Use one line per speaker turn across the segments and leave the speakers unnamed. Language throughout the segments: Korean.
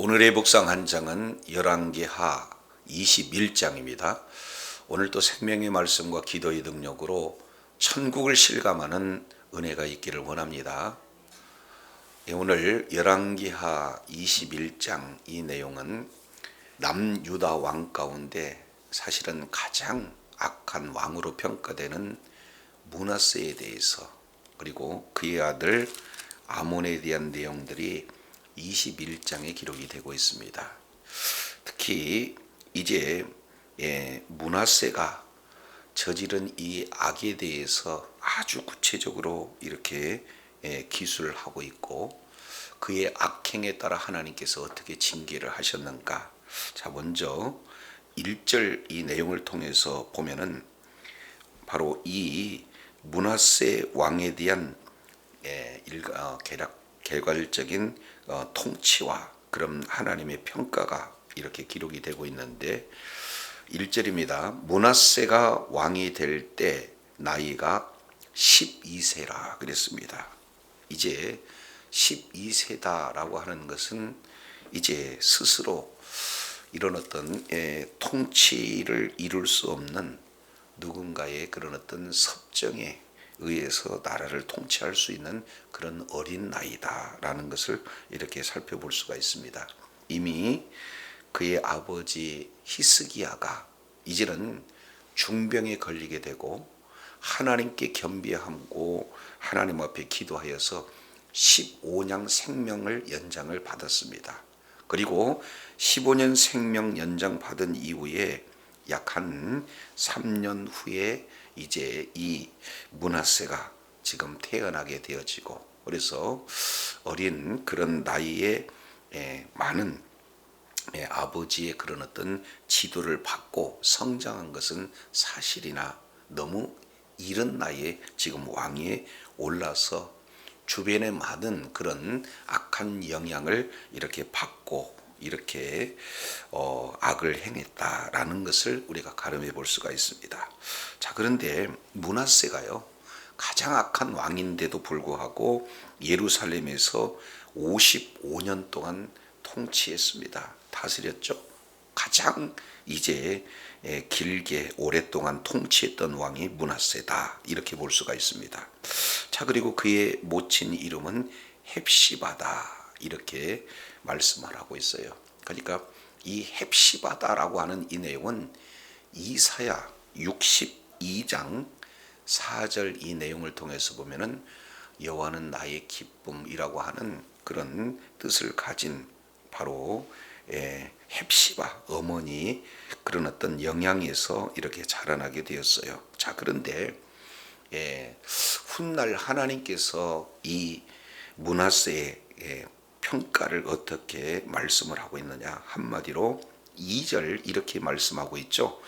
오늘의 묵상 한 장은 열왕기하 21장입니다. 오늘 또 생명의 말씀과 기도의 능력으로 천국을 실감하는 은혜가 있기를 원합니다. 오늘 열왕기하 21장 이 내용은 남유다 왕 가운데 사실은 가장 악한 왕으로 평가되는 므낫세에 대해서, 그리고 그의 아들 아몬에 대한 내용들이 21장에 기록이 되고 있습니다. 특히 이제 므낫세가 저지른 이 악에 대해서 아주 구체적으로 이렇게 기술을 하고 있고, 그의 악행에 따라 하나님께서 어떻게 징계를 하셨는가. 자, 먼저 1절 이 내용을 통해서 보면은 바로 이 므낫세 왕에 대한 개괄적인 통치와 그런 하나님의 평가가 이렇게 기록이 되고 있는데, 1절입니다. 므낫세가 왕이 될 때 나이가 12세라 그랬습니다. 이제 12세다라고 하는 것은 이제 스스로 이런 어떤 통치를 이룰 수 없는 누군가의 그런 어떤 섭정에 의해서 나라를 통치할 수 있는 그런 어린 나이다라는 것을 이렇게 살펴볼 수가 있습니다. 이미 그의 아버지 히스기야가 이제는 중병에 걸리게 되고 하나님께 겸비하고 하나님 앞에 기도하여서 15년 생명을 연장을 받았습니다. 그리고 15년 생명 연장 받은 이후에 약 한 3년 후에 이제 이 므낫세가 지금 태어나게 되어지고, 그래서 어린 그런 나이에 많은 아버지의 그런 어떤 지도를 받고 성장한 것은 사실이나 너무 이른 나이에 지금 왕위에 올라서 주변에 많은 그런 악한 영향을 이렇게 받고 이렇게 악을 행했다라는 것을 우리가 가늠해 볼 수가 있습니다. 자, 그런데 므낫세가요, 가장 악한 왕인데도 불구하고 예루살렘에서 55년 동안 통치했습니다. 다스렸죠. 가장 이제 길게 오랫동안 통치했던 왕이 므낫세다, 이렇게 볼 수가 있습니다. 자, 그리고 그의 모친 이름은 헵시바다, 이렇게 말씀을 하고 있어요. 그러니까 이 헵시바다라고 하는 이 내용은 이사야 62장 4절 이 내용을 통해서 보면은 여호와는 나의 기쁨이라고 하는 그런 뜻을 가진 바로 헵시바 어머니 그런 어떤 영향에서 이렇게 자라나게 되었어요. 자, 그런데 훗날 하나님께서 이 므낫세의 평가를 어떻게 말씀을 하고 있느냐. 한마디로 2절 이렇게 말씀하고 있죠.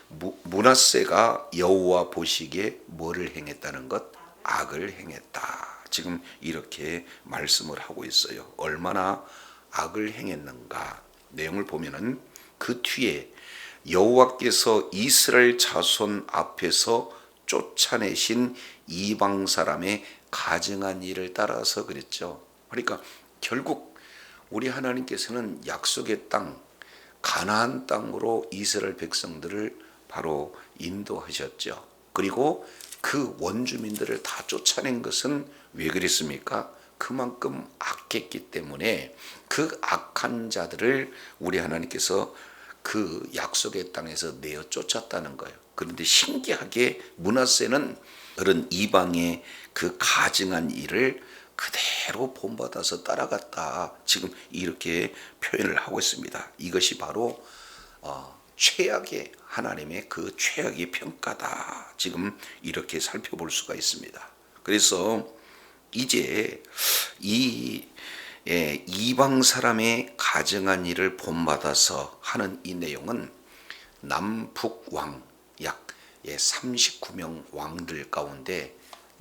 므낫세가 여호와 보시기에 뭐를 행했다는 것? 악을 행했다. 지금 이렇게 말씀을 하고 있어요. 얼마나 악을 행했는가. 내용을 보면은 그 뒤에 여호와께서 이스라엘 자손 앞에서 쫓아내신 이방 사람의 가증한 일을 따라서 그랬죠. 그러니까 결국 우리 하나님께서는 약속의 땅 가나안 땅으로 이스라엘 백성들을 바로 인도하셨죠. 그리고 그 원주민들을 다 쫓아낸 것은 왜 그랬습니까? 그만큼 악했기 때문에 그 악한 자들을 우리 하나님께서 그 약속의 땅에서 내어 쫓았다는 거예요. 그런데 신기하게 므낫세는 그런 이방의 그 가증한 일을 그대로 본받아서 따라갔다. 지금 이렇게 표현을 하고 있습니다. 이것이 바로 최악의 하나님의 그 최악의 평가다. 지금 이렇게 살펴볼 수가 있습니다. 그래서 이제 이 이방 사람의 가증한 일을 본받아서 하는 이 내용은 남북 왕 약 39명 왕들 가운데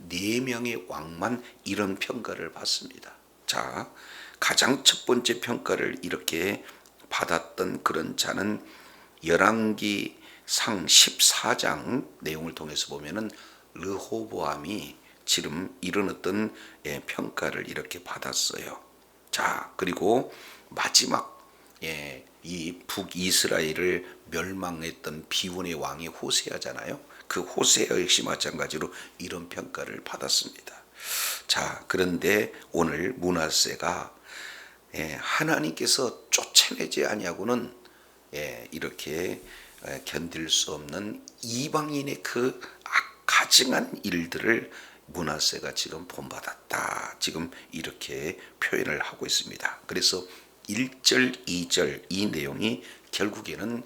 4명의 왕만 이런 평가를 받습니다. 자, 가장 첫 번째 평가를 이렇게 받았던 그런 자는 열왕기상 14장 내용을 통해서 보면은 르호보암이 지금 이런 어떤 평가를 이렇게 받았어요. 자, 그리고 마지막 이 북이스라엘을 멸망했던 비운의 왕이 호세아잖아요. 그 호세아 역시 마찬가지로 이런 평가를 받았습니다. 자, 그런데 오늘 므낫세가 하나님께서 쫓아내지 아니하고는 이렇게 견딜 수 없는 이방인의 그 가증한 일들을 므낫세가 지금 본받았다. 지금 이렇게 표현을 하고 있습니다. 그래서 1절, 2절 이 내용이 결국에는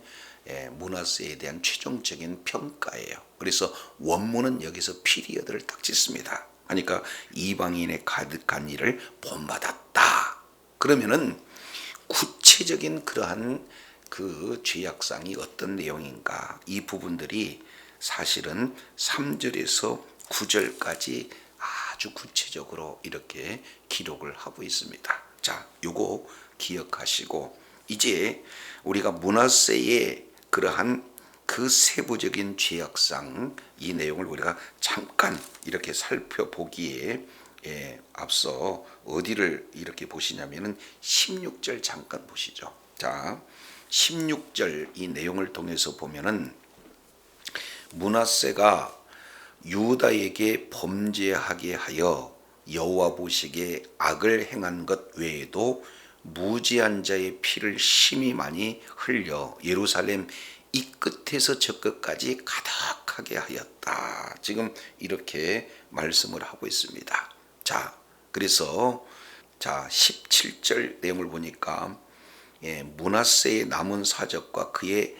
므낫세에 대한 최종적인 평가예요. 그래서 원문은 여기서 피리어드를 딱 짓습니다. 그러니까 이방인의 가득한 일을 본받았다. 그러면은 구체적인 그러한 그 죄악상이 어떤 내용인가, 이 부분들이 사실은 3절에서 9절까지 아주 구체적으로 이렇게 기록을 하고 있습니다. 자, 요거 기억하시고 이제 우리가 므낫세의 그러한 그 세부적인 죄악상 이 내용을 우리가 잠깐 이렇게 살펴보기에 앞서 어디를 이렇게 보시냐면은 16절 잠깐 보시죠. 자, 16절 이 내용을 통해서 보면은 므낫세가 유다에게 범죄하게 하여 여호와 보시기에 악을 행한 것 외에도 무지한 자의 피를 심히 많이 흘려 예루살렘 이 끝에서 저 끝까지 가득하게 하였다. 지금 이렇게 말씀을 하고 있습니다. 자, 그래서 자 17절 내용을 보니까 므낫세의 남은 사적과 그의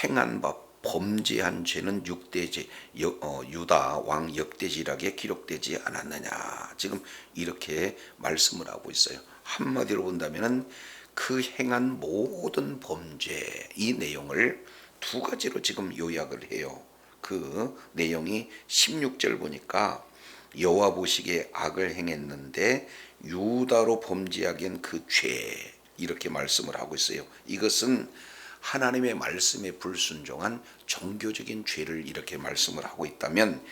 행한 바 범죄한 죄는 유다 왕 역대지락에 기록되지 않았느냐. 지금 이렇게 말씀을 하고 있어요. 한마디로 본다면은 그 행한 모든 범죄 이 내용을 두 가지로 지금 요약을 해요. 그 내용이 16절 보니까 여호와 보시기에 악을 행했는데 유다로 범죄하기엔 그 죄 이렇게 말씀을 하고 있어요. 이것은 하나님의 말씀에 불순종한 종교적인 죄를 이렇게 말씀을 하고 있다면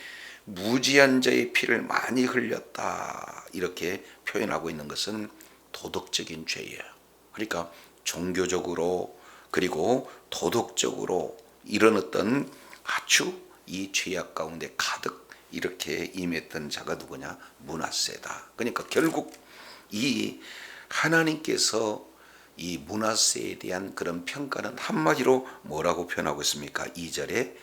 무지한 자의 피를 많이 흘렸다 이렇게 표현하고 있는 것은 도덕적인 죄예요. 그러니까 종교적으로 그리고 도덕적으로 이런 어떤 아주 이 죄악 가운데 가득 이렇게 임했던 자가 누구냐? 므낫세다. 그러니까 결국 이 하나님께서 이 므낫세에 대한 그런 평가는 한마디로 뭐라고 표현하고 있습니까? 2절에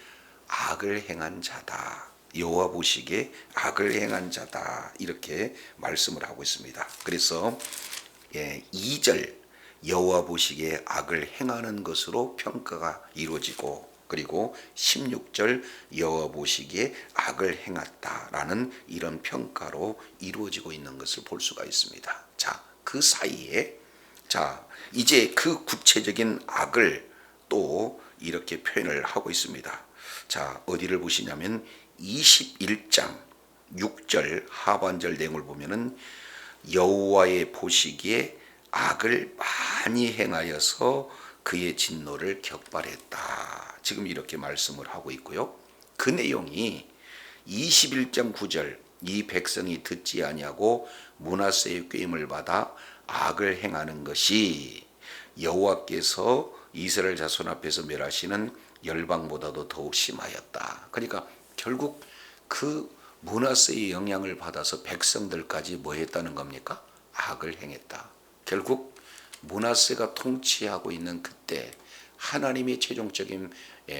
악을 행한 자다. 여호와 보시기에 악을 행한 자다. 이렇게 말씀을 하고 있습니다. 그래서 2절 여호와 보시기에 악을 행하는 것으로 평가가 이루어지고 그리고 16절 여호와 보시기에 악을 행했다라는 이런 평가로 이루어지고 있는 것을 볼 수가 있습니다. 자, 그 사이에 자, 이제 그 구체적인 악을 또 이렇게 표현을 하고 있습니다. 자, 어디를 보시냐면 21장 6절 하반절 내용을 보면은 여호와의 보시기에 악을 많이 행하여서 그의 진노를 격발했다. 지금 이렇게 말씀을 하고 있고요. 그 내용이 21장 9절 이 백성이 듣지 아니하고 므낫세의 꾀임을 받아 악을 행하는 것이 여호와께서 이스라엘 자손 앞에서 멸하시는 열방보다도 더욱 심하였다. 그러니까 결국 그 므낫세의 영향을 받아서 백성들까지 뭐 했다는 겁니까? 악을 행했다. 결국 므낫세가 통치하고 있는 그때 하나님의 최종적인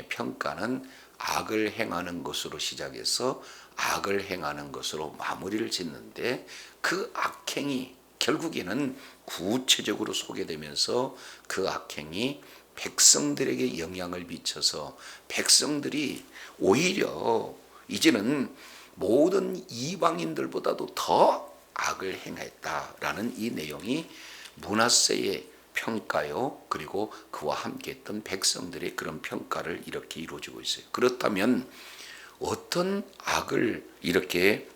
평가는 악을 행하는 것으로 시작해서 악을 행하는 것으로 마무리를 짓는데 그 악행이 결국에는 구체적으로 소개되면서 그 악행이 백성들에게 영향을 미쳐서 백성들이 오히려 이제는 모든 이방인들보다도 더 악을 행했다라는 이 내용이 므낫세의 평가요. 그리고 그와 함께했던 백성들의 그런 평가를 이렇게 이루어지고 있어요. 그렇다면 어떤 악을 이렇게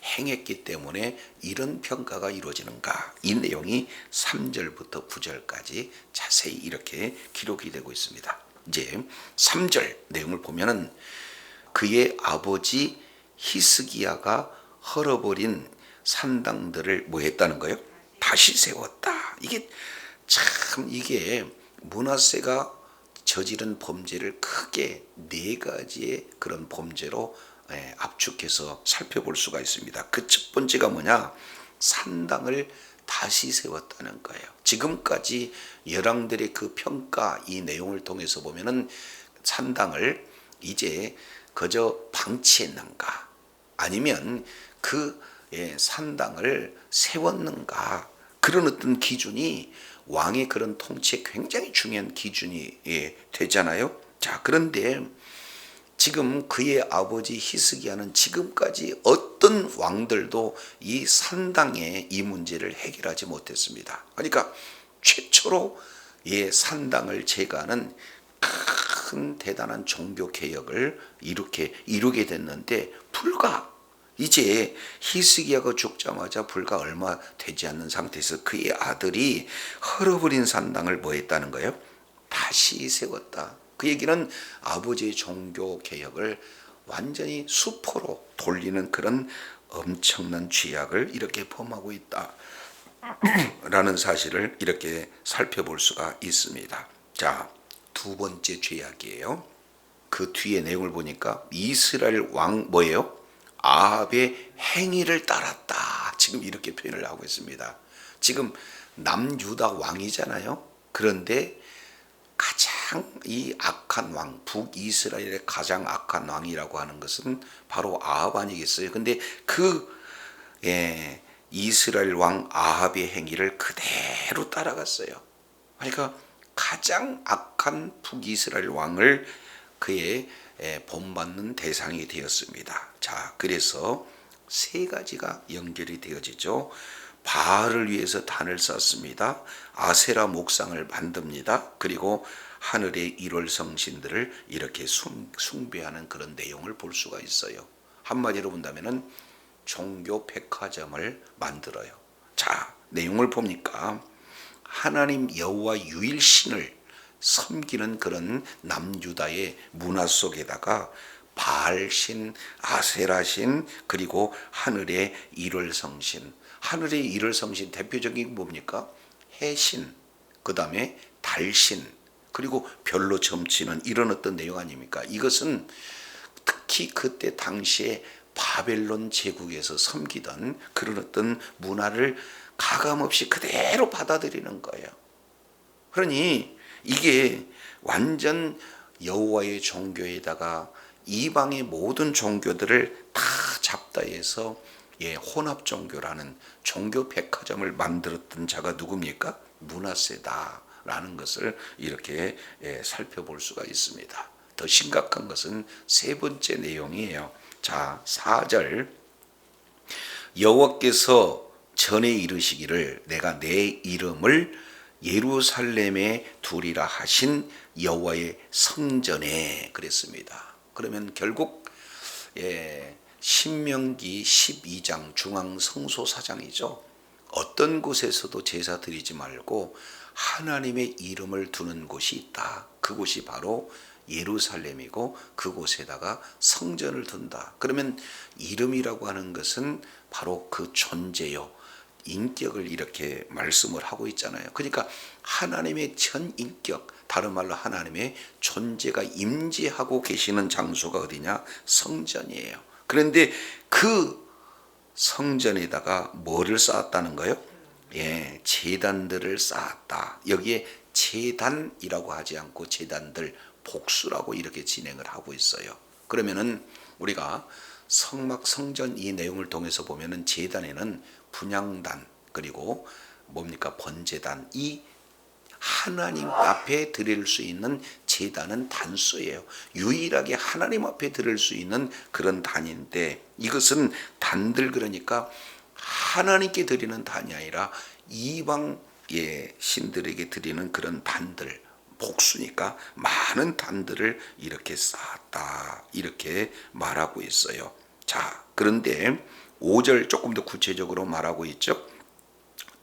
행했기 때문에 이런 평가가 이루어지는가? 이 내용이 3절부터 9절까지 자세히 이렇게 기록이 되고 있습니다. 이제 3절 내용을 보면은 그의 아버지 히스기야가 헐어버린 산당들을 뭐 했다는 거예요? 다시 세웠다. 이게 참 이게 므낫세가 저지른 범죄를 크게 네 가지의 그런 범죄로 압축해서 살펴볼 수가 있습니다. 그 첫 번째가 뭐냐? 산당을 다시 세웠다는 거예요. 지금까지 열왕들의 그 평가 이 내용을 통해서 보면은 산당을 이제 그저 방치했는가 아니면 그 산당을 세웠는가, 그런 어떤 기준이 왕의 그런 통치에 굉장히 중요한 기준이 되잖아요. 자, 그런데 지금 그의 아버지 히스기야는 지금까지 어떤 왕들도 이 산당의 이 문제를 해결하지 못했습니다. 그러니까 최초로 산당을 제거하는 큰 대단한 종교 개혁을 이루게 됐는데, 불과 이제 히스기야가 죽자마자 불과 얼마 되지 않는 상태에서 그의 아들이 헐어버린 산당을 뭐 했다는 거예요? 다시 세웠다. 그 얘기는 아버지의 종교 개혁을 완전히 수포로 돌리는 그런 엄청난 죄악을 이렇게 범하고 있다 라는 사실을 이렇게 살펴볼 수가 있습니다. 자, 두 번째 죄악이에요. 그 뒤에 내용을 보니까 이스라엘 왕 뭐예요? 아합의 행위를 따랐다. 지금 이렇게 표현을 하고 있습니다. 지금 남유다 왕이잖아요. 그런데 가장 이 악한 왕, 북이스라엘의 가장 악한 왕이라고 하는 것은 바로 아합 아니겠어요? 근데 그 이스라엘 왕 아합의 행위를 그대로 따라갔어요. 그러니까 가장 악한 북이스라엘 왕을 그의 본받는 대상이 되었습니다. 자, 그래서 세 가지가 연결이 되어지죠. 바알을 위해서 단을 쌓습니다. 아세라 목상을 만듭니다. 그리고 하늘의 일월 성신들을 이렇게 숭배하는 그런 내용을 볼 수가 있어요. 한마디로 본다면은 종교 백화점을 만들어요. 자, 내용을 보니까 하나님 여호와 유일신을 섬기는 그런 남유다의 문화 속에다가 바알신, 아세라신, 그리고 하늘의 일월성신, 하늘의 일월성신 대표적인 게 뭡니까? 해신, 그 다음에 달신, 그리고 별로 점치는 이런 어떤 내용 아닙니까? 이것은 특히 그때 당시에 바벨론 제국에서 섬기던 그런 어떤 문화를 가감없이 그대로 받아들이는 거예요. 그러니 이게 완전 여호와의 종교에다가 이방의 모든 종교들을 다 잡다해서 혼합 종교라는 종교 백화점을 만들었던 자가 누굽니까? 므낫세다라는 것을 이렇게 살펴볼 수가 있습니다. 더 심각한 것은 세 번째 내용이에요. 자, 4절 여호와께서 전에 이르시기를 내가 내 이름을 예루살렘에 두리라 하신 여호와의 성전에 그랬습니다. 그러면 결국 신명기 12장 중앙성소사장이죠. 어떤 곳에서도 제사 드리지 말고 하나님의 이름을 두는 곳이 있다. 그곳이 바로 예루살렘이고 그곳에다가 성전을 둔다. 그러면 이름이라고 하는 것은 바로 그 존재요, 인격을 이렇게 말씀을 하고 있잖아요. 그러니까 하나님의 전 인격, 다른 말로 하나님의 존재가 임재하고 계시는 장소가 어디냐? 성전이에요. 그런데 그 성전에다가 뭐를 쌓았다는 거예요? 제단들을 쌓았다. 여기에 제단이라고 하지 않고 제단들 복수라고 이렇게 진행을 하고 있어요. 그러면은 우리가 성전 이 내용을 통해서 보면은 제단에는 분향단, 그리고 뭡니까? 번제단, 이 하나님 앞에 드릴 수 있는 제단은 단수예요. 유일하게 하나님 앞에 드릴 수 있는 그런 단인데, 이것은 단들, 그러니까 하나님께 드리는 단이 아니라 이방 신들에게 드리는 그런 단들, 복수니까 많은 단들을 이렇게 쌓았다, 이렇게 말하고 있어요. 자, 그런데 5절 조금 더 구체적으로 말하고 있죠.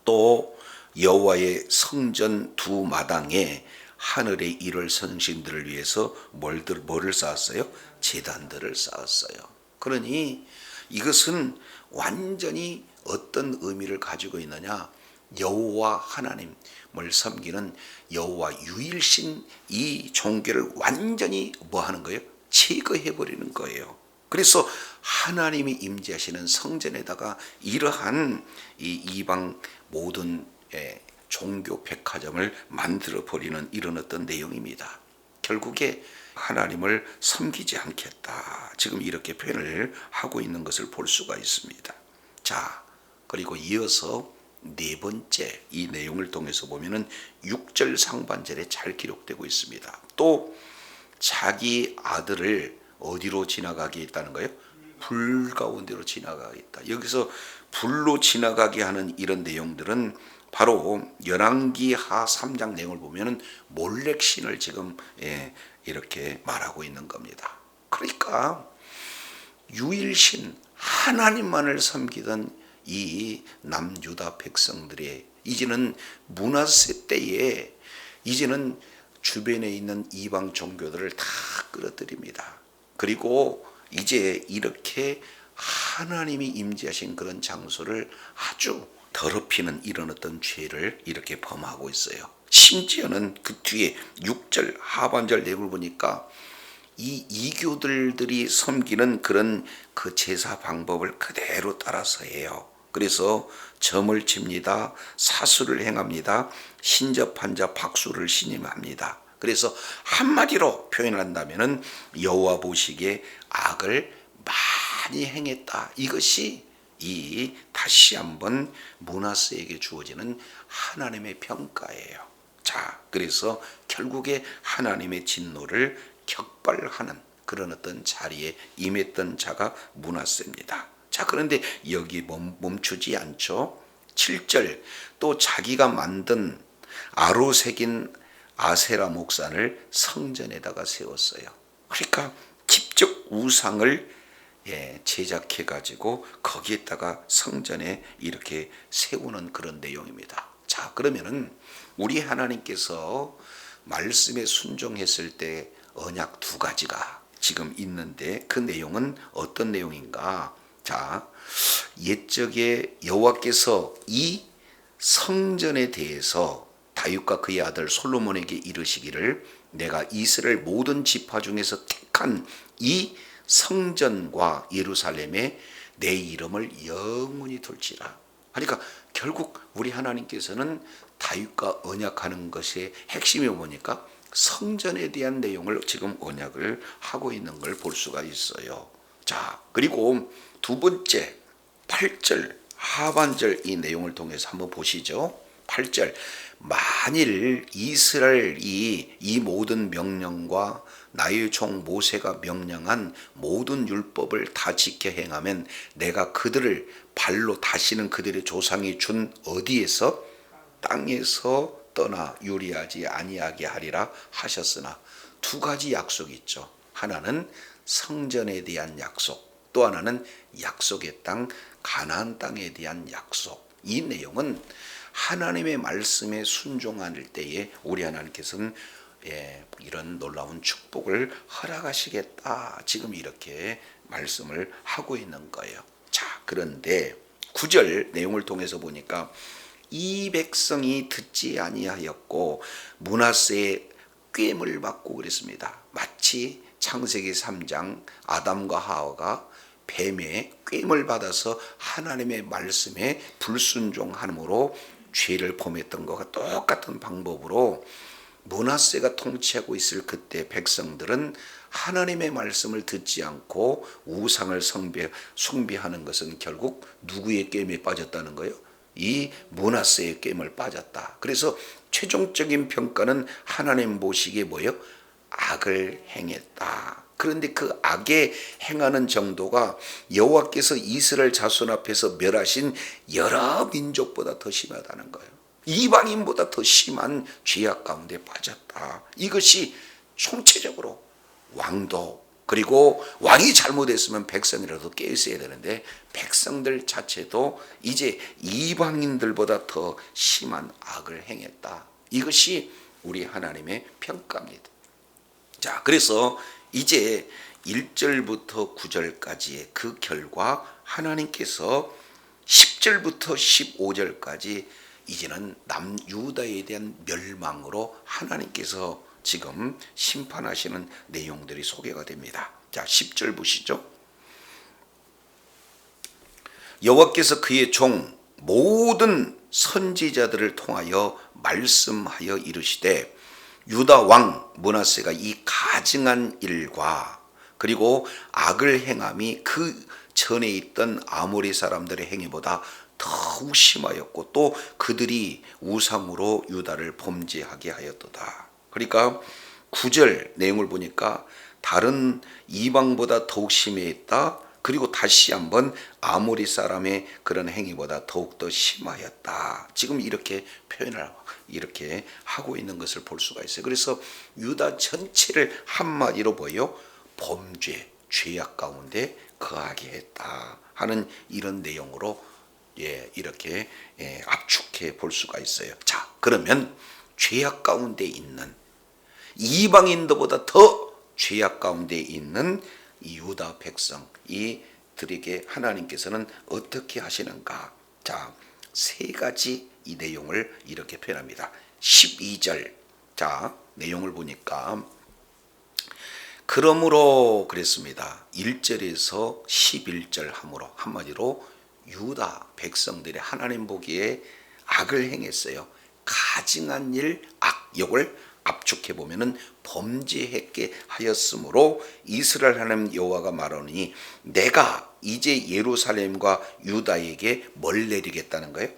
또 여호와의 성전 두 마당에 하늘의 일월 성신들을 위해서 뭐를 쌓았어요? 제단들을 쌓았어요. 그러니 이것은 완전히 어떤 의미를 가지고 있느냐? 여호와 하나님을 섬기는 여호와 유일신 이 종교를 완전히 뭐 하는 거예요? 제거해 버리는 거예요. 그래서 하나님이 임재하시는 성전에다가 이러한 이 이방 모든 종교 백화점을 만들어 버리는 이런 어떤 내용입니다. 결국에 하나님을 섬기지 않겠다, 지금 이렇게 표현을 하고 있는 것을 볼 수가 있습니다. 자, 그리고 이어서 네 번째, 이 내용을 통해서 보면은 6절 상반절에 잘 기록되고 있습니다. 또 자기 아들을 어디로 지나가게 했다는 거예요? 불 가운데로 지나가게 했다. 여기서 불로 지나가게 하는 이런 내용들은 바로 열왕기하 3장 내용을 보면은 몰렉신을 지금 이렇게 말하고 있는 겁니다. 그러니까 유일신 하나님만을 섬기던 이 남유다 백성들의 이제는 므낫세 때에 이제는 주변에 있는 이방 종교들을 다 끌어들입니다. 그리고 이제 이렇게 하나님이 임재하신 그런 장소를 아주 더럽히는 이런 어떤 죄를 이렇게 범하고 있어요. 심지어는 그 뒤에 6절 하반절 내용을 보니까 이 이교들이 섬기는 그런 그 제사 방법을 그대로 따라서 해요. 그래서 점을 칩니다. 사수를 행합니다. 신접한 자 박수를 신임합니다. 그래서 한마디로 표현한다면은 여호와 보시기에 악을 많이 행했다. 이것이 이 다시 한번 므낫세에게 주어지는 하나님의 평가예요. 자, 그래서 결국에 하나님의 진노를 격발하는 그런 어떤 자리에 임했던 자가 므낫세입니다. 자, 그런데 여기 멈추지 않죠. 7절, 또 자기가 만든 아로 새긴 아세라 목산을 성전에다가 세웠어요. 그러니까 직접 우상을 제작해 가지고 거기에다가 성전에 이렇게 세우는 그런 내용입니다. 자, 그러면은 우리 하나님께서 말씀에 순종했을 때 언약 두 가지가 지금 있는데 그 내용은 어떤 내용인가? 자, 옛적에 여호와께서 이 성전에 대해서 다윗과 그의 아들 솔로몬에게 이르시기를 내가 이스라엘 모든 지파 중에서 택한 이 성전과 예루살렘에 내 이름을 영원히 둘지라. 그러니까 결국 우리 하나님께서는 다윗과 언약하는 것의 핵심이 뭐니까 성전에 대한 내용을 지금 언약을 하고 있는 걸 볼 수가 있어요. 자, 그리고 두 번째 8절 하반절 이 내용을 통해서 한번 보시죠. 8절, 만일 이스라엘이 이 모든 명령과 나의 종 모세가 명령한 모든 율법을 다 지켜 행하면 내가 그들을 발로 다시는 그들의 조상이 준 어디에서 땅에서 떠나 유리하지 아니하게 하리라 하셨으나 두 가지 약속이 있죠. 하나는 성전에 대한 약속, 또 하나는 약속의 땅 가나안 땅에 대한 약속. 이 내용은 하나님의 말씀에 순종할 때에 우리 하나님께서는 이런 놀라운 축복을 허락하시겠다, 지금 이렇게 말씀을 하고 있는 거예요. 자, 그런데 9절 내용을 통해서 보니까 이 백성이 듣지 아니하였고 므낫세의 꾀을 받고 그랬습니다. 마치 창세기 3장 아담과 하와가 뱀의 꾀을 받아서 하나님의 말씀에 불순종함으로 죄를 범했던 것과 똑같은 방법으로 므낫세가 통치하고 있을 그때 백성들은 하나님의 말씀을 듣지 않고 우상을 숭배하는 것은 결국 누구의 꾀에 빠졌다는 거예요? 이 므낫세의 꾀에 빠졌다. 그래서 최종적인 평가는 하나님 보시기에 뭐예요? 악을 행했다. 그런데 그 악에 행하는 정도가 여호와께서 이스라엘 자손 앞에서 멸하신 여러 민족보다 더 심하다는 거예요. 이방인보다 더 심한 죄악 가운데 빠졌다. 이것이 총체적으로 왕도, 그리고 왕이 잘못했으면 백성이라도 깨 있어야 되는데 백성들 자체도 이제 이방인들보다 더 심한 악을 행했다. 이것이 우리 하나님의 평가입니다. 자, 그래서 이제 1절부터 9절까지의 그 결과 하나님께서 10절부터 15절까지 이제는 남유다에 대한 멸망으로 하나님께서 지금 심판하시는 내용들이 소개가 됩니다. 자, 10절 보시죠. 여호와께서 그의 종 모든 선지자들을 통하여 말씀하여 이르시되 유다 왕 므낫세가 이 가증한 일과 그리고 악을 행함이 그 전에 있던 아모리 사람들의 행위보다 더욱 심하였고 또 그들이 우상으로 유다를 범죄하게 하였도다. 그러니까 9절 내용을 보니까 다른 이방보다 더욱 심했다. 그리고 다시 한번 아모리 사람의 그런 행위보다 더욱더 심하였다. 지금 이렇게 표현을 이렇게 하고 있는 것을 볼 수가 있어요. 그래서 유다 전체를 한마디로 보여 범죄, 죄악 가운데 거하게 했다 하는 이런 내용으로 이렇게 압축해 볼 수가 있어요. 자, 그러면 죄악 가운데 있는 이방인들보다 더 죄악 가운데 있는 이 유다 백성 이들에게 하나님께서는 어떻게 하시는가? 자, 세 가지 이 내용을 이렇게 표현합니다. 12절 자 내용을 보니까 그러므로 그랬습니다. 1절에서 11절 함으로 한마디로 유다 백성들이 하나님 보기에 악을 행했어요. 가증한 일, 악, 이걸 압축해 보면은 범죄했게 하였으므로 이스라엘 하나님 여호와가 말하니 내가 이제 예루살렘과 유다에게 뭘 내리겠다는 거예요?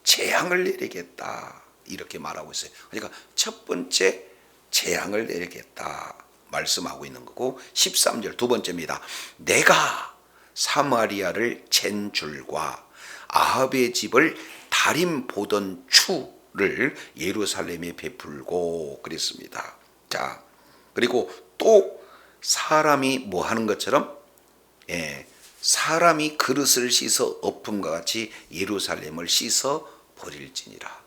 재앙을 내리겠다 이렇게 말하고 있어요. 그러니까 첫 번째 재앙을 내리겠다 말씀하고 있는 거고 13절 두 번째입니다. 내가 사마리아를 잰 줄과 아합의 집을 다림 보던 추를 예루살렘에 베풀고 그랬습니다. 자, 그리고 또 사람이 뭐 하는 것처럼 사람이 그릇을 씻어 엎음과 같이 예루살렘을 씻어 버릴지니라.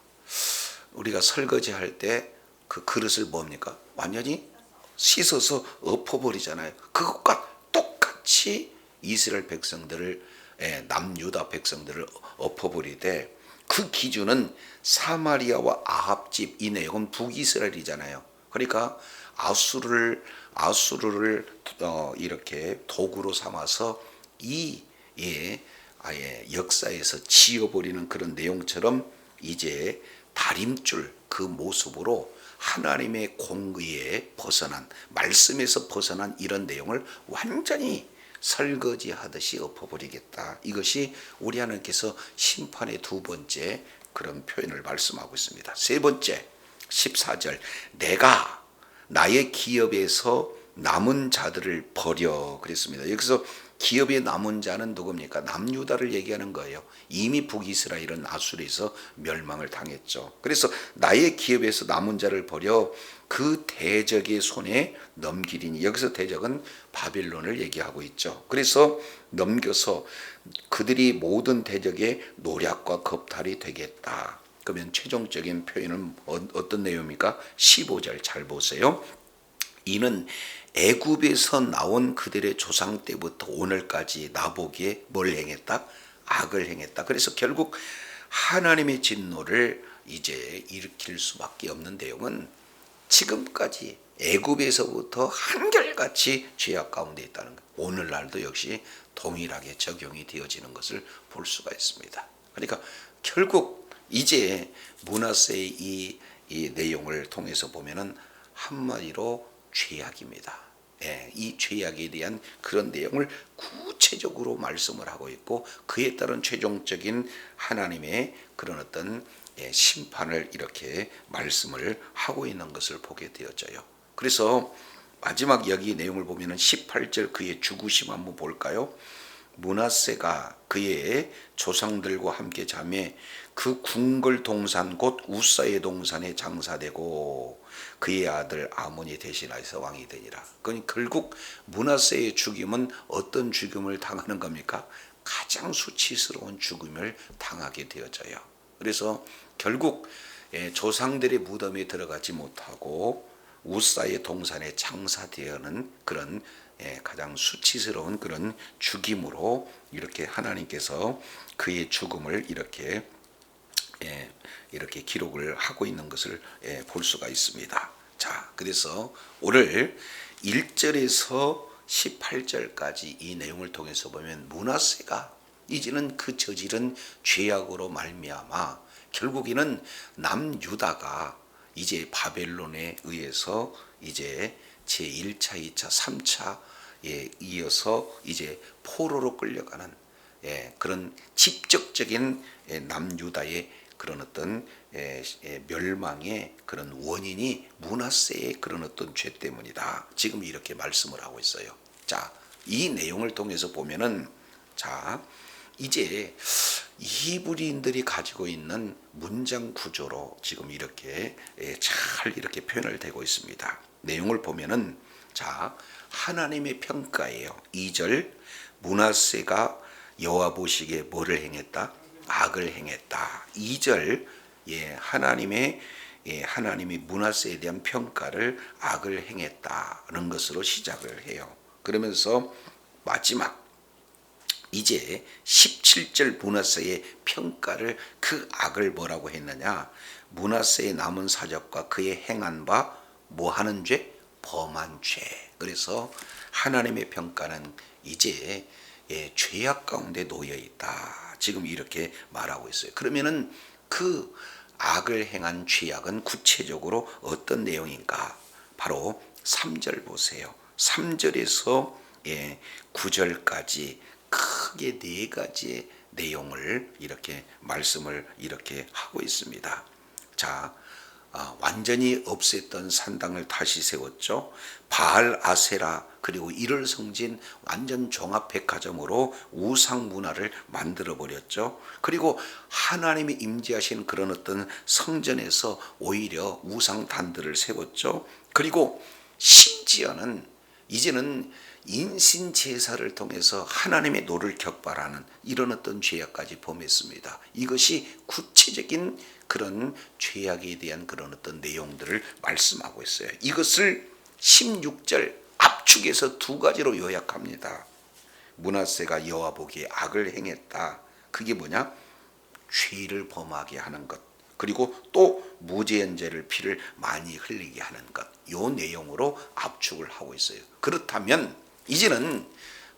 우리가 설거지할 때 그 그릇을 뭡니까? 완전히 씻어서 엎어버리잖아요. 그것과 똑같이 이스라엘 백성들을 남유다 백성들을 엎어버리되 그 기준은 사마리아와 아합집 이 내용은 북이스라엘이잖아요. 그러니까 아수르를 이렇게 도구로 삼아서 아예 역사에서 지워버리는 그런 내용처럼 이제 다림줄 그 모습으로 하나님의 공의에 벗어난 말씀에서 벗어난 이런 내용을 완전히 설거지하듯이 엎어버리겠다. 이것이 우리 하나님께서 심판의 두 번째 그런 표현을 말씀하고 있습니다. 세 번째 14절 내가 나의 기업에서 남은 자들을 버려 그랬습니다. 여기서 기업에 남은 자는 누굽니까? 남유다를 얘기하는 거예요. 이미 북이스라엘은 아수르에서 멸망을 당했죠. 그래서 나의 기업에서 남은 자를 버려 그 대적의 손에 넘기리니 여기서 대적은 바빌론을 얘기하고 있죠. 그래서 넘겨서 그들이 모든 대적의 노략과 겁탈이 되겠다. 그러면 최종적인 표현은 어떤 내용입니까? 15절 잘 보세요. 이는 애굽에서 나온 그들의 조상 때부터 오늘까지 나보기에 뭘 행했다? 악을 행했다. 그래서 결국 하나님의 진노를 이제 일으킬 수밖에 없는 내용은 지금까지 애굽에서부터 한결같이 죄악 가운데 있다는 것. 오늘날도 역시 동일하게 적용이 되어지는 것을 볼 수가 있습니다. 그러니까 결국 이제 므낫세의 이 내용을 통해서 보면은 한마디로 죄악입니다. 이 죄악에 대한 그런 내용을 구체적으로 말씀을 하고 있고 그에 따른 최종적인 하나님의 그런 어떤 심판을 이렇게 말씀을 하고 있는 것을 보게 되어져요. 그래서 마지막 여기 내용을 보면은 18절 그의 죽으심 한번 볼까요? 므낫세가 그의 조상들과 함께 자매 그 궁궐 동산 곧 우사의 동산에 장사되고 그의 아들 아몬이 대신하여서 왕이 되니라. 그러니 결국 므낫세의 죽임은 어떤 죽임을 당하는 겁니까? 가장 수치스러운 죽임을 당하게 되어져요. 그래서 결국 조상들의 무덤에 들어가지 못하고 우사의 동산에 장사되어는 그런 가장 수치스러운 그런 죽임으로 이렇게 하나님께서 그의 죽음을 이렇게 이렇게 기록을 하고 있는 것을 볼 수가 있습니다. 자, 그래서 오늘 1절에서 18절까지 이 내용을 통해서 보면 므낫세가 이제는 그 저지른 죄악으로 말미암아 결국에는 남유다가 이제 바벨론에 의해서 이제 제1차, 2차, 3차에 이어서 이제 포로로 끌려가는 그런 직접적인 남유다의 그런 어떤 멸망의 그런 원인이 므낫세의 그런 어떤 죄 때문이다. 지금 이렇게 말씀을 하고 있어요. 자, 이 내용을 통해서 보면은 자, 이제 히브리인들이 가지고 있는 문장 구조로 지금 이렇게 잘 이렇게 표현을 되고 있습니다. 내용을 보면은 자, 하나님의 평가예요. 2절 므낫세가 여호와 보시기에 뭐를 행했다? 악을 행했다. 2절 하나님이 므낫세에 대한 평가를 악을 행했다는 것으로 시작을 해요. 그러면서 마지막 이제 17절 므낫세의 평가를 그 악을 뭐라고 했느냐? 므낫세의 남은 사적과 그의 행한 바 뭐 하는 죄? 범한 죄. 그래서 하나님의 평가는 이제 죄악 가운데 놓여 있다. 지금 이렇게 말하고 있어요. 그러면은 그 악을 행한 죄악은 구체적으로 어떤 내용인가? 바로 3절 보세요. 3절에서 9절까지 크게 4가지의 내용을 이렇게 말씀을 이렇게 하고 있습니다. 자, 완전히 없앴던 산당을 다시 세웠죠. 바알 아세라 그리고 이를 성진 완전 종합백화점으로 우상 문화를 만들어 버렸죠. 그리고 하나님이 임재하신 그런 어떤 성전에서 오히려 우상 단들을 세웠죠. 그리고 심지어는 이제는 인신 제사를 통해서 하나님의 노를 격발하는 이런 어떤 죄악까지 범했습니다. 이것이 구체적인 그런 죄악에 대한 그런 어떤 내용들을 말씀하고 있어요. 이것을 16절 압축해서 2가지로 요약합니다. 므낫세가 여호와 보기에 악을 행했다. 그게 뭐냐? 죄를 범하게 하는 것. 그리고 또 무제한죄를 피를 많이 흘리게 하는 것. 요 내용으로 압축을 하고 있어요. 그렇다면 이제는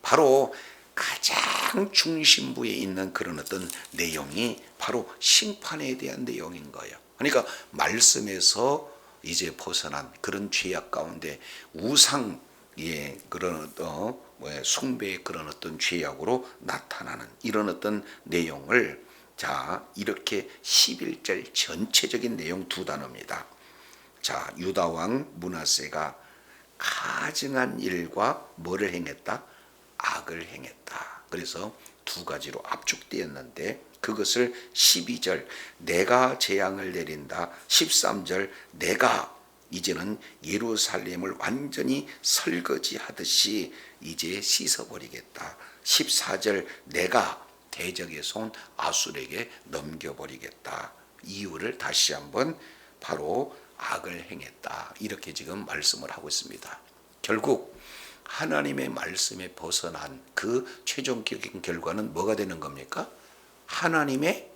바로 가장 중심부에 있는 그런 어떤 내용이 바로 심판에 대한 내용인 거예요. 그러니까 말씀에서 이제 벗어난 그런 죄악 가운데 우상의 그런 숭배의 그런 어떤 죄악으로 나타나는 이런 어떤 내용을 자, 이렇게 11절 전체적인 내용 2단어입니다. 자, 유다 왕 므낫세가 가증한 일과 뭐를 행했다? 악을 행했다. 그래서 2가지로 압축되었는데 그것을 12절 내가 재앙을 내린다. 13절 내가 이제는 예루살렘을 완전히 설거지하듯이 이제 씻어버리겠다. 14절 내가 대적의 손 아술에게 넘겨버리겠다. 이유를 다시 한번 바로 악을 행했다. 이렇게 지금 말씀을 하고 있습니다. 결국 하나님의 말씀에 벗어난 그 최종적인 결과는 뭐가 되는 겁니까? 하나님의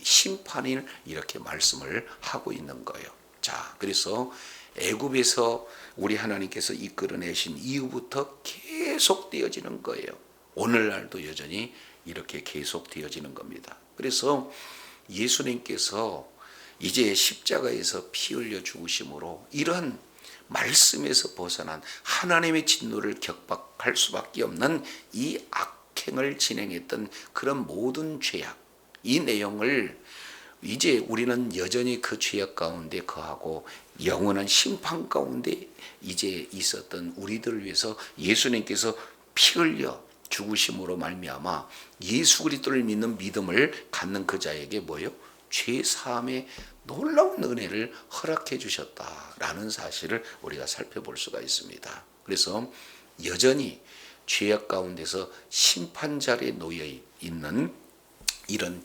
심판을 이렇게 말씀을 하고 있는 거예요. 자, 그래서 애굽에서 우리 하나님께서 이끌어내신 이후부터 계속되어지는 거예요. 오늘날도 여전히 이렇게 계속되어지는 겁니다. 그래서 예수님께서 이제 십자가에서 피 흘려 죽으심으로 이런 말씀에서 벗어난 하나님의 진노를 격박할 수밖에 없는 이 악행을 진행했던 그런 모든 죄악, 이 내용을 이제 우리는 여전히 그 죄악 가운데 거하고 영원한 심판 가운데 이제 있었던 우리들을 위해서 예수님께서 피 흘려 죽으심으로 말미암아 예수 그리스도를 믿는 믿음을 갖는 그 자에게 뭐예요? 죄 사함의 놀라운 은혜를 허락해 주셨다라는 사실을 우리가 살펴볼 수가 있습니다. 그래서 여전히 죄악 가운데서 심판 자리에 놓여 있는 이런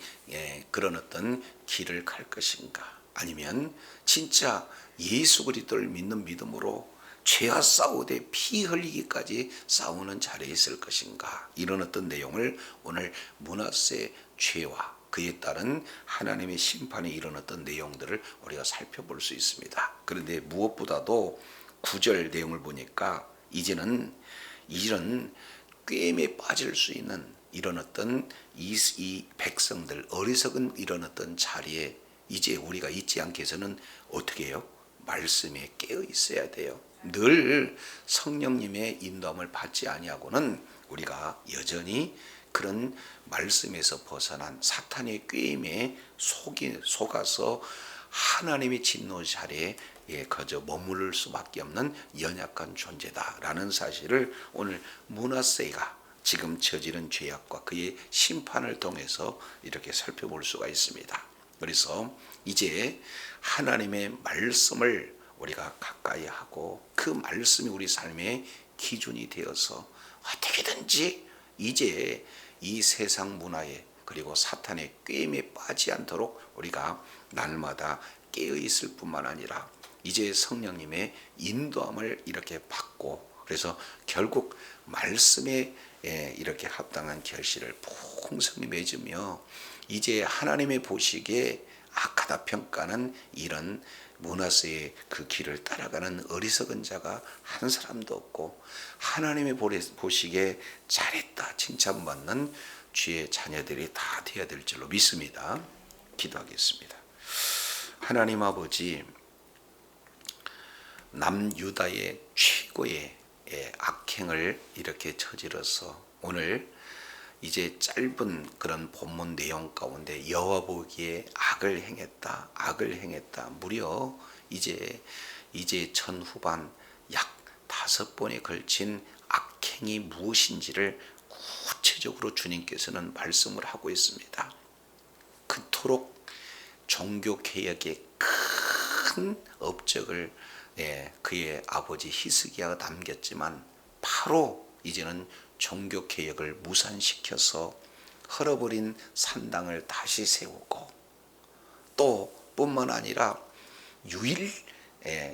그런 어떤 길을 갈 것인가, 아니면 진짜 예수 그리스도를 믿는 믿음으로 죄와 싸우되 피 흘리기까지 싸우는 자리에 있을 것인가, 이런 어떤 내용을 오늘 므낫세 죄와 그에 따른 하나님의 심판에 이런 어떤 내용들을 우리가 살펴볼 수 있습니다. 그런데 무엇보다도 9절 내용을 보니까 이제는 이런 꾀임에 빠질 수 있는 이런 어떤 이 백성들, 어리석은 이런 어떤 자리에 이제 우리가 있지 않게 해서는 어떻게 해요? 말씀에 깨어 있어야 돼요. 늘 성령님의 인도함을 받지 아니하고는 우리가 여전히 그런 말씀에서 벗어난 사탄의 꾀임에 속아서 하나님의 진노 자리에 거저 머무를 수밖에 없는 연약한 존재다라는 사실을 오늘 므낫세가 지금 저지른 죄악과 그의 심판을 통해서 이렇게 살펴볼 수가 있습니다. 그래서 이제 하나님의 말씀을 우리가 가까이 하고 그 말씀이 우리 삶의 기준이 되어서 어떻게든지 이제 이 세상 문화에 그리고 사탄의 꾀임에 빠지 않도록 우리가 날마다 깨어 있을 뿐만 아니라 이제 성령님의 인도함을 이렇게 받고 그래서 결국 말씀에 이렇게 합당한 결실을 풍성히 맺으며 이제 하나님의 보시기에 악하다 평가는 이런 므낫세의 그 길을 따라가는 어리석은 자가 한 사람도 없고 하나님의 보시기에 잘했다 칭찬받는 주의 자녀들이 다 되어야 될 줄로 믿습니다. 기도하겠습니다. 하나님 아버지, 남유다의 최고의 악행을 이렇게 저질러서 오늘 이제 짧은 그런 본문 내용 가운데 여호와 보기에 악을 행했다. 무려 이제 전후반 약 5번에 걸친 악행이 무엇인지를 구체적으로 주님께서는 말씀을 하고 있습니다. 그토록 종교개혁의 큰 업적을 그의 아버지 히스기야가 남겼지만 바로 이제는 종교개혁을 무산시켜서 헐어버린 산당을 다시 세우고 또 뿐만 아니라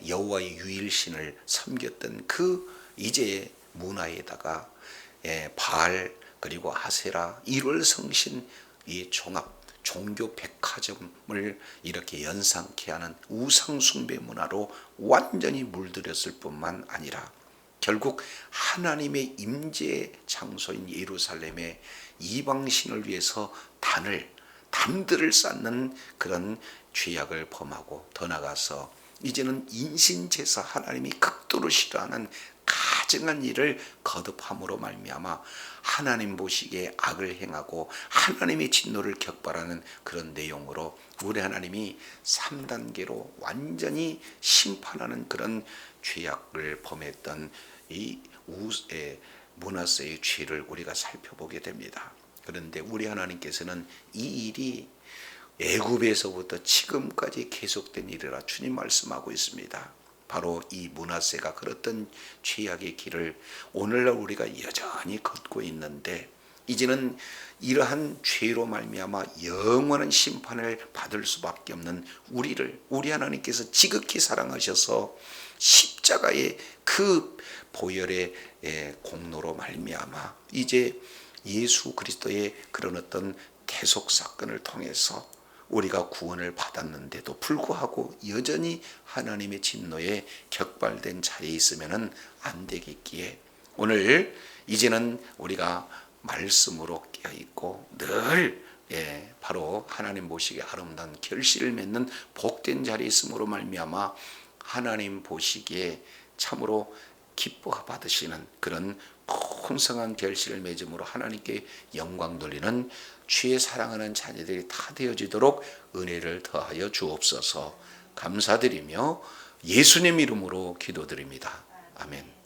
여호와의 유일신을 섬겼던 그 이제 문화에다가 바알 그리고 아세라 일월성신 이 종교 백화점을 이렇게 연상케 하는 우상숭배 문화로 완전히 물들였을 뿐만 아니라 결국 하나님의 임재 장소인 예루살렘에 이방신을 위해서 단들을 쌓는 그런 죄악을 범하고 더 나아가서 이제는 인신제사 하나님이 극도로 싫어하는 가증한 일을 거듭함으로 말미암아 하나님 보시기에 악을 행하고 하나님의 진노를 격발하는 그런 내용으로 우리 하나님이 3단계로 완전히 심판하는 그런 죄악을 범했던 이 므낫세의 죄를 우리가 살펴보게 됩니다. 그런데 우리 하나님께서는 이 일이 애굽에서부터 지금까지 계속된 일이라 주님 말씀하고 있습니다. 바로 이 므낫세가 걸었던 죄악의 길을 오늘날 우리가 여전히 걷고 있는데 이제는 이러한 죄로 말미암아 영원한 심판을 받을 수밖에 없는 우리 하나님께서 지극히 사랑하셔서 십자가의 그 보혈의 공로로 말미암아 이제 예수 그리스도의 그런 어떤 대속 사건을 통해서 우리가 구원을 받았는데도 불구하고 여전히 하나님의 진노에 격발된 자리에 있으면 안 되겠기에 오늘 이제는 우리가 말씀으로 깨어있고 늘 바로 하나님 보시기에 아름다운 결실을 맺는 복된 자리에 있음으로 말미암아 하나님 보시기에 참으로 기뻐 받으시는 그런 풍성한 결실을 맺음으로 하나님께 영광 돌리는 주의 사랑하는 자녀들이 다 되어지도록 은혜를 더하여 주옵소서. 감사드리며 예수님 이름으로 기도드립니다. 아멘.